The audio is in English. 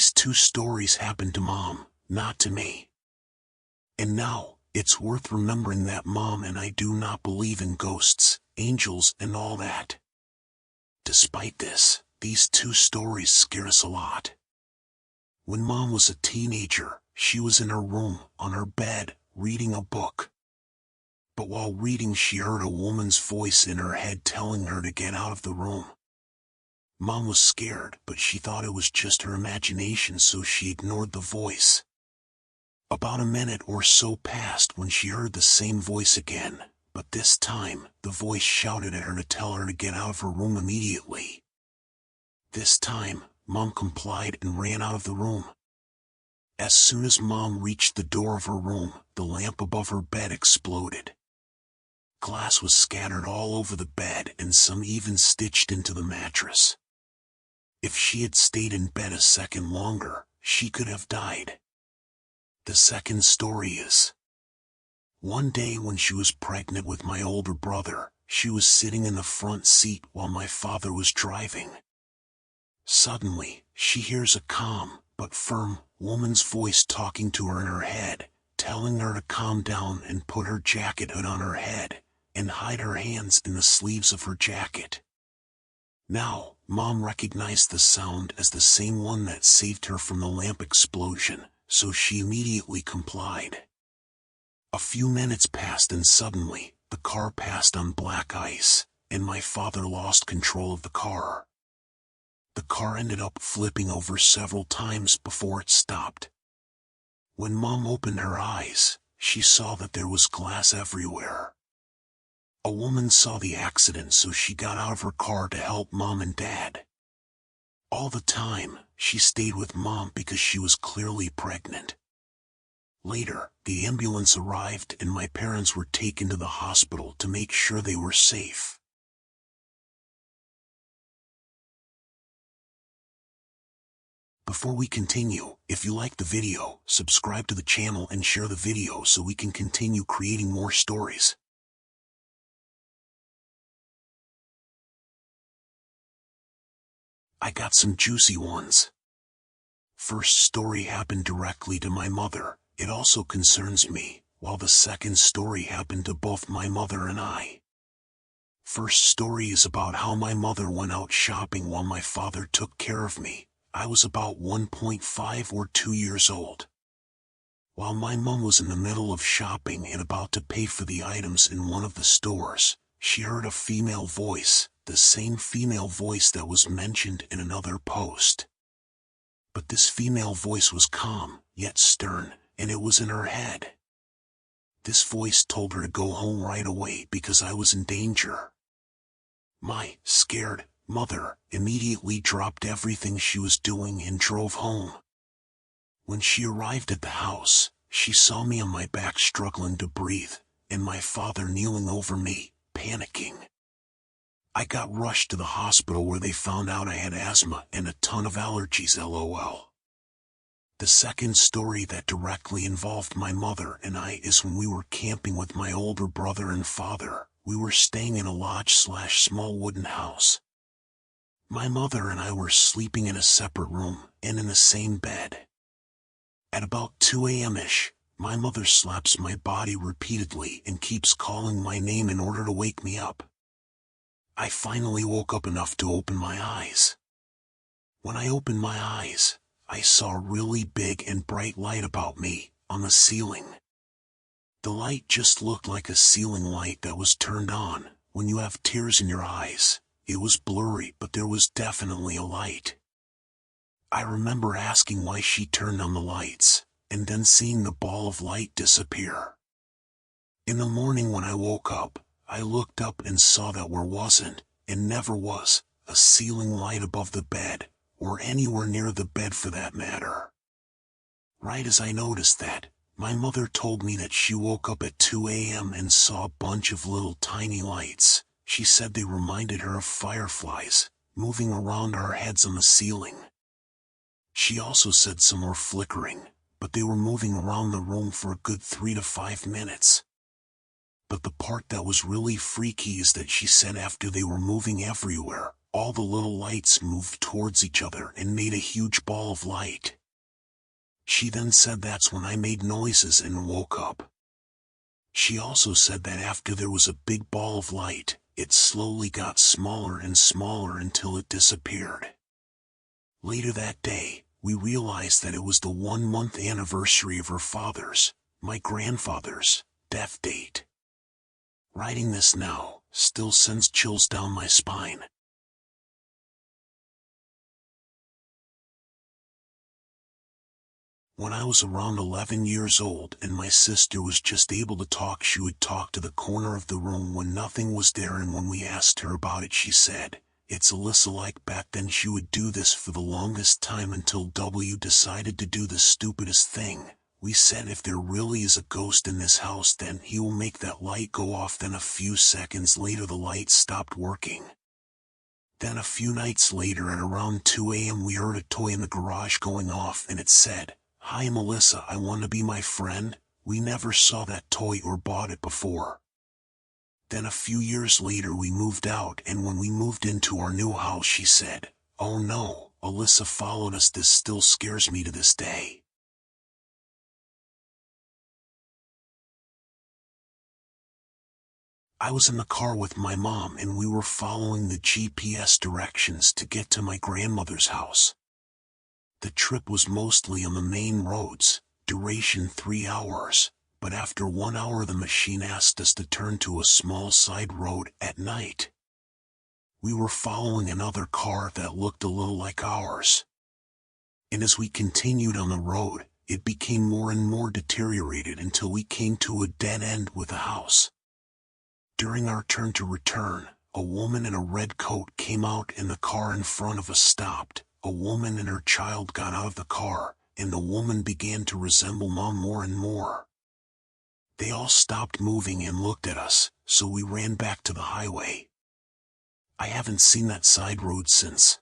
These two stories happened to Mom, not to me. And now, it's worth remembering that Mom and I do not believe in ghosts, angels, and all that. Despite this, these two stories scare us a lot. When Mom was a teenager, she was in her room, on her bed, reading a book. But while reading, she heard a woman's voice in her head telling her to get out of the room. Mom was scared, but she thought it was just her imagination, so she ignored the voice. About a minute or so passed when she heard the same voice again, but this time, the voice shouted at her to tell her to get out of her room immediately. This time, Mom complied and ran out of the room. As soon as Mom reached the door of her room, the lamp above her bed exploded. Glass was scattered all over the bed and some even stitched into the mattress. If she had stayed in bed a second longer, she could have died. The second story is: one day when she was pregnant with my older brother, she was sitting in the front seat while my father was driving. Suddenly, she hears a calm, but firm, woman's voice talking to her in her head, telling her to calm down and put her jacket hood on her head, and hide her hands in the sleeves of her jacket. Now, Mom recognized the sound as the same one that saved her from the lamp explosion, so she immediately complied. A few minutes passed and suddenly, the car passed on black ice, and my father lost control of the car. The car ended up flipping over several times before it stopped. When Mom opened her eyes, she saw that there was glass everywhere. A woman saw the accident, so she got out of her car to help Mom and Dad. All the time, she stayed with Mom because she was clearly pregnant. Later, the ambulance arrived and my parents were taken to the hospital to make sure they were safe. Before we continue, if you liked the video, subscribe to the channel and share the video so we can continue creating more stories. I got some juicy ones. First story happened directly to my mother. It also concerns me, while the second story happened to both my mother and I. First story is about how my mother went out shopping while my father took care of me. I was about 1.5 or 2 years old. While my mom was in the middle of shopping and about to pay for the items in one of the stores, she heard a female voice, the same female voice that was mentioned in another post. But this female voice was calm, yet stern, and it was in her head. This voice told her to go home right away because I was in danger. My scared mother immediately dropped everything she was doing and drove home. When she arrived at the house, she saw me on my back struggling to breathe, and my father kneeling over me, panicking. I got rushed to the hospital where they found out I had asthma and a ton of allergies, LOL. The second story that directly involved my mother and I is when we were camping with my older brother and father. We were staying in a lodge/small wooden house. My mother and I were sleeping in a separate room and in the same bed. At about 2 a.m.-ish, my mother slaps my body repeatedly and keeps calling my name in order to wake me up. I finally woke up enough to open my eyes. When I opened my eyes, I saw a really big and bright light about me, on the ceiling. The light just looked like a ceiling light that was turned on when you have tears in your eyes. It was blurry, but there was definitely a light. I remember asking why she turned on the lights, and then seeing the ball of light disappear. In the morning when I woke up, I looked up and saw that there wasn't, and never was, a ceiling light above the bed, or anywhere near the bed for that matter. Right as I noticed that, my mother told me that she woke up at 2 a.m. and saw a bunch of little tiny lights. She said they reminded her of fireflies, moving around our heads on the ceiling. She also said some were flickering, but they were moving around the room for a good 3 to 5 minutes. But the part that was really freaky is that she said after they were moving everywhere, All the little lights moved towards each other and made a huge ball of light. She then said that's when I made noises and woke up. She also said that after there was a big ball of light, it slowly got smaller and smaller until it disappeared. Later that day, we realized that it was the 1-month anniversary of her father's, my grandfather's, death date. Writing this now still sends chills down my spine. When I was around 11 years old and my sister was just able to talk, she would talk to the corner of the room when nothing was there, and when we asked her about it she said, "It's Alyssa." Like back then she would do this for the longest time until W decided to do the stupidest thing. We said if there really is a ghost in this house then he will make that light go off. Then a few seconds later the light stopped working. Then a few nights later at around 2 a.m. we heard a toy in the garage going off and it said, "Hi Melissa, I want to be my friend." We never saw that toy or bought it before. Then a few years later we moved out, and when we moved into our new house she said, "Oh no, Alyssa followed us." This still scares me to this day. I was in the car with my mom and we were following the GPS directions to get to my grandmother's house. The trip was mostly on the main roads, duration 3 hours, but after 1 hour the machine asked us to turn to a small side road at night. We were following another car that looked a little like ours. And as we continued on the road, it became more and more deteriorated until we came to a dead end with a house. During our turn to return, a woman in a red coat came out and the car in front of us stopped. A woman and her child got out of the car, and the woman began to resemble Mom more and more. They all stopped moving and looked at us, so we ran back to the highway. I haven't seen that side road since.